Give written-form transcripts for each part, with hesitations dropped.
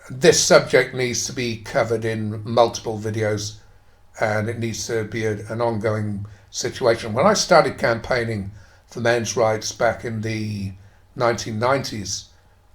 This subject needs to be covered in multiple videos, and it needs to be an ongoing situation. When I started campaigning for men's rights back in the 1990s,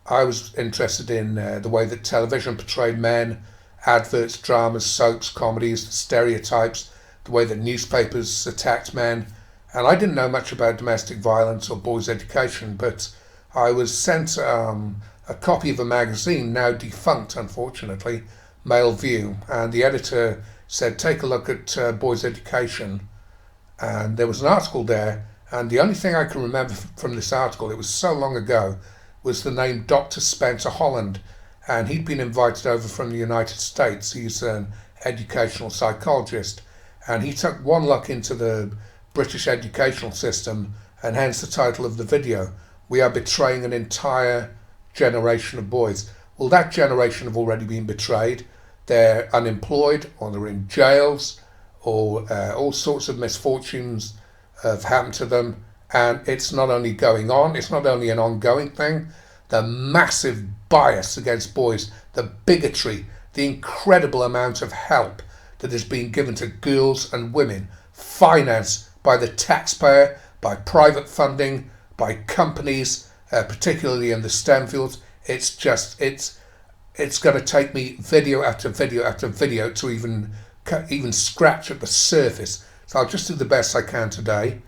I was interested in the way that television portrayed men, adverts, dramas, soaps, comedies, stereotypes, the way that newspapers attacked men. And I didn't know much about domestic violence or boys' education, but I was sent a copy of a magazine, now defunct unfortunately, Male View, and the editor said, take a look at boys' education. And there was an article there, and the only thing I can remember from this article, it was so long ago, was the name Dr. Spencer Holland, and he'd been invited over from the United States. He's an educational psychologist, and he took one look into the British educational system, and hence the title of the video, We Are Betraying an Entire Generation of Boys. Well, that generation have already been betrayed. They're unemployed, or they're in jails, or all sorts of misfortunes have happened to them. And it's not only going on, it's not only an ongoing thing, the massive bias against boys, the bigotry, the incredible amount of help that has been given to girls and women, financed by the taxpayer, by private funding, by companies, particularly in the STEM fields. It's going to take me video after video after video to even scratch at the surface. So I'll just do the best I can today.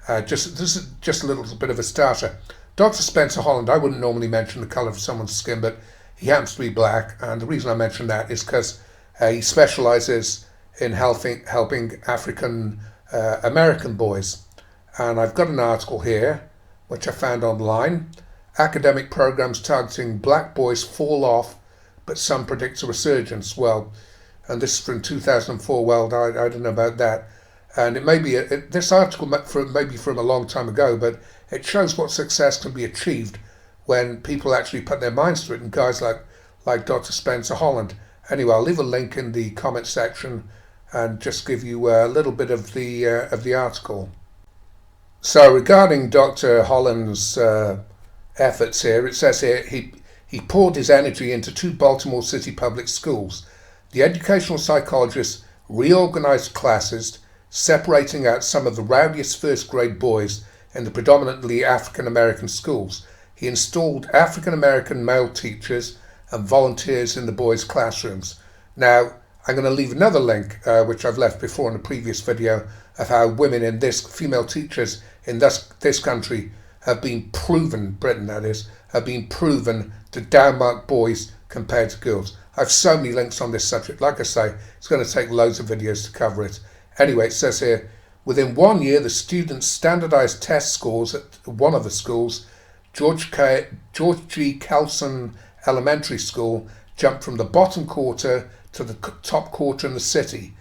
This is just a little bit of a starter. Dr. Spencer Holland, I wouldn't normally mention the colour of someone's skin, but he happens to be black, and the reason I mention that is because he specialises in helping African American boys. And I've got an article here, which I found online. Academic programs targeting black boys fall off, but some predict a resurgence. Well, and this is from 2004. Well, I don't know about that. And it may be this article may be from a long time ago, but it shows what success can be achieved when people actually put their minds to it, and guys like Dr. Spencer Holland. Anyway, I'll leave a link in the comment section and just give you a little bit of the article. So regarding Dr. Holland's efforts here, it says here he poured his energy into 2 Baltimore City public schools. The educational psychologist reorganized classes, separating out some of the rowdiest first grade boys in the predominantly African American schools. He installed African American male teachers and volunteers in the boys' classrooms. Now, I'm going to leave another link, which I've left before in a previous video, of how women in female teachers in this country have been proven, Britain that is, have been proven to downmark boys compared to girls. I have so many links on this subject. Like I say, it's going to take loads of videos to cover it. Anyway, it says here, within 1 year, the students' standardized test scores at one of the schools, George G. Kelson Elementary School, jumped from the bottom quarter to the top quarter in the city.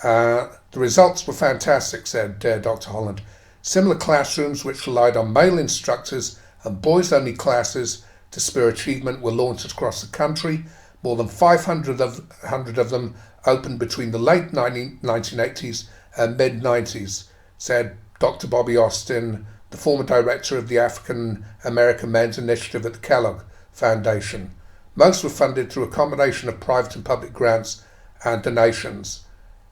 The results were fantastic, said Dr. Holland. Similar classrooms which relied on male instructors and boys-only classes to spur achievement were launched across the country. More than 500 of them opened between the late 1980s and mid-90s, said Dr. Bobby Austin, the former director of the African American Men's Initiative at the Kellogg Foundation. Most were funded through a combination of private and public grants and donations.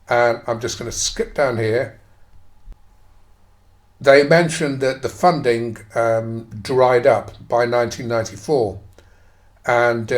And I'm just going to skip down here. They mentioned that the funding dried up by 1994, and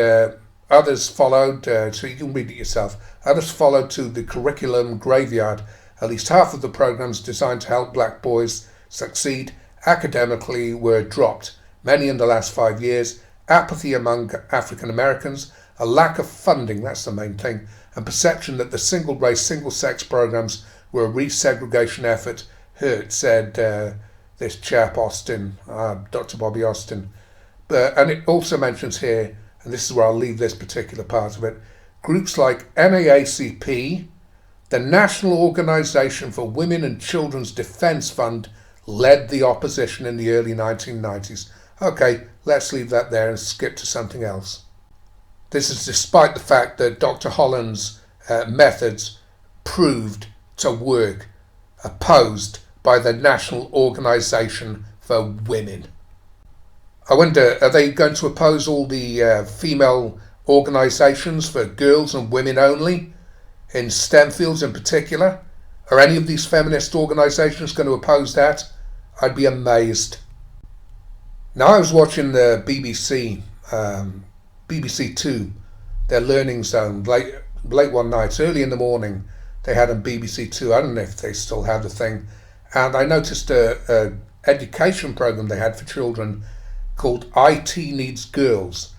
others followed, so you can read it yourself, others followed to the curriculum graveyard. At least half of the programs designed to help black boys succeed academically were dropped, many in the last 5 years. Apathy among African Americans, a lack of funding, that's the main thing, and perception that the single-race, single-sex programs were a resegregation effort hurt, said this chap Austin, Dr. Bobby Austin. And it also mentions here, and this is where I'll leave this particular part of it, groups like NAACP, the National Organization for Women and Children's Defense Fund, led the opposition in the early 1990s. Okay, let's leave that there and skip to something else. This is despite the fact that Dr. Holland's methods proved to work, opposed by the National Organization for Women. I wonder, are they going to oppose all the female organisations for girls and women only, in STEM fields in particular? Are any of these feminist organisations going to oppose that? I'd be amazed. Now, I was watching the BBC Two, their Learning Zone, late one night, early in the morning. They had on BBC Two. I don't know if they still have the thing. And I noticed a education program they had for children called IT Needs Girls.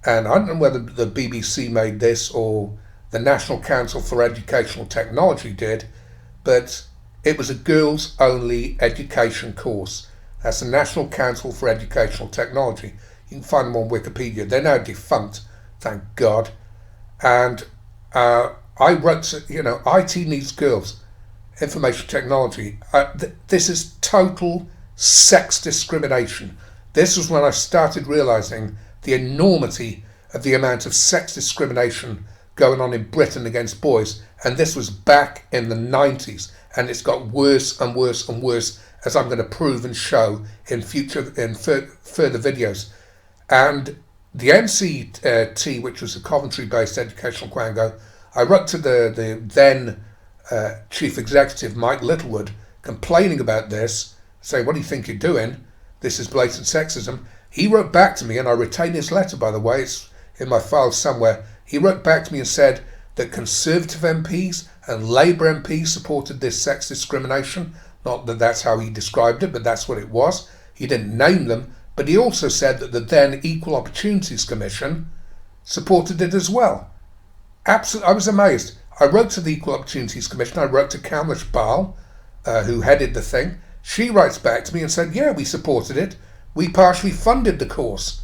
And I don't know whether the BBC made this or the National Council for Educational Technology did, but it was a girls-only education course. That's the National Council for Educational Technology. You can find them on Wikipedia. They're now defunct, thank God. And I wrote, IT Needs Girls, information technology. This is total sex discrimination. This was when I started realising the enormity of the amount of sex discrimination going on in Britain against boys, and this was back in the 90s, and it's got worse and worse and worse, as I'm going to prove and show in further videos. And the MCT, which was a Coventry-based educational quango, I wrote to the then chief executive, Mike Littlewood, complaining about this, saying, what do you think you're doing? This is blatant sexism. He wrote back to me, and I retain his letter, by the way, it's in my files somewhere. He wrote back to me and said that Conservative MPs and Labour MPs supported this sex discrimination. Not that that's how he described it, but that's what it was. He didn't name them, but he also said that the then Equal Opportunities Commission supported it as well. Absolutely, I was amazed. I wrote to the Equal Opportunities Commission. I wrote to Kamlesh Bahl, who headed the thing. She writes back to me and said, yeah, we supported it. We partially funded the course.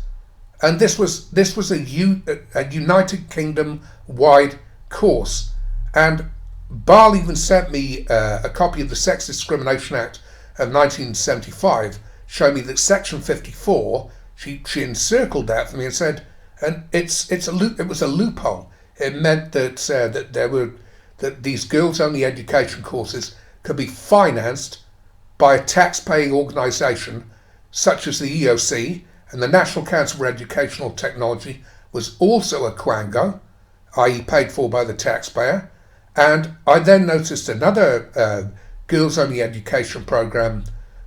And this was a United Kingdom-wide course. And Bahl even sent me a copy of the Sex Discrimination Act of 1975, showing me that Section 54, she encircled that for me and said, and it was a loophole. It meant that these girls-only education courses could be financed by a tax-paying organisation such as the EOC, and the National Council for Educational Technology was also a quango, i.e. paid for by the taxpayer. And I then noticed another girls-only education programme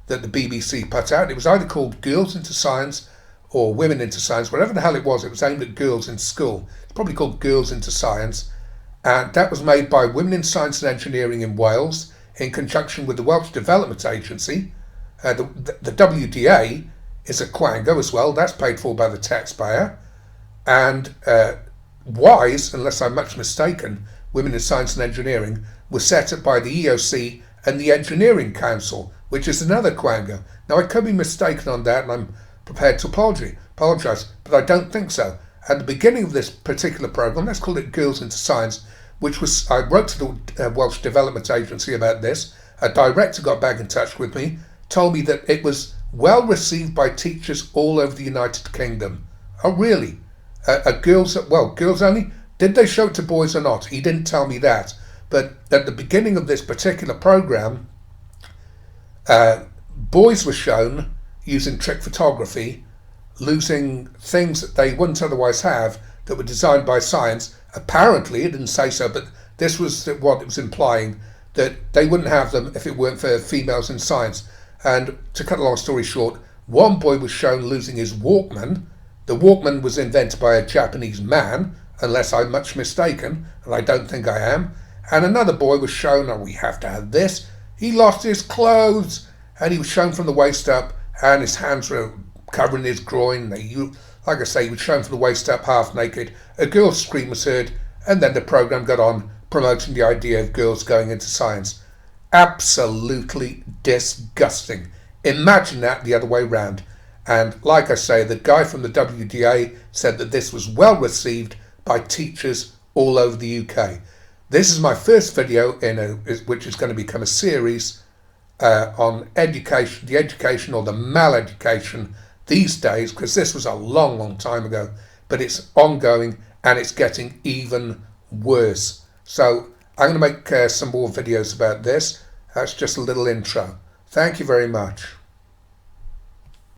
that the BBC put out. It was either called Girls into Science or Women into Science, whatever the hell it was aimed at girls in school. It's probably called Girls into Science. And that was made by Women in Science and Engineering in Wales in conjunction with the Welsh Development Agency. The WDA is a quango as well. That's paid for by the taxpayer. And WISE, unless I'm much mistaken, Women in Science and Engineering, was set up by the EOC and the Engineering Council, which is another quango. Now, I could be mistaken on that, and I'm prepared to apologise, but I don't think so. At the beginning of this particular programme, let's call it Girls into Science, I wrote to the Welsh Development Agency about this. A director got back in touch with me, told me that it was well received by teachers all over the United Kingdom. Oh, really? Girls only? Did they show it to boys or not? He didn't tell me that. But at the beginning of this particular programme, boys were shown using trick photography, losing things that they wouldn't otherwise have that were designed by science. Apparently, it didn't say so, but this was what it was implying, that they wouldn't have them if it weren't for females in science. And to cut a long story short, one boy was shown losing his Walkman. The Walkman was invented by a Japanese man, unless I'm much mistaken, and I don't think I am. And another boy was shown, we have to have this. He lost his clothes, and he was shown from the waist up, and his hands were covering his groin. Like I say, he was shown from the waist up, half naked. A girl's scream was heard, and then the programme got on, promoting the idea of girls going into science. Absolutely disgusting. Imagine that the other way round. And like I say, the guy from the WDA said that this was well received by teachers all over the UK. This is my first video which is going to become a series on education, the education or the maleducation these days, because this was a long time ago, but it's ongoing and it's getting even worse. So I'm going to make some more videos about this. That's just a little intro. Thank you very much.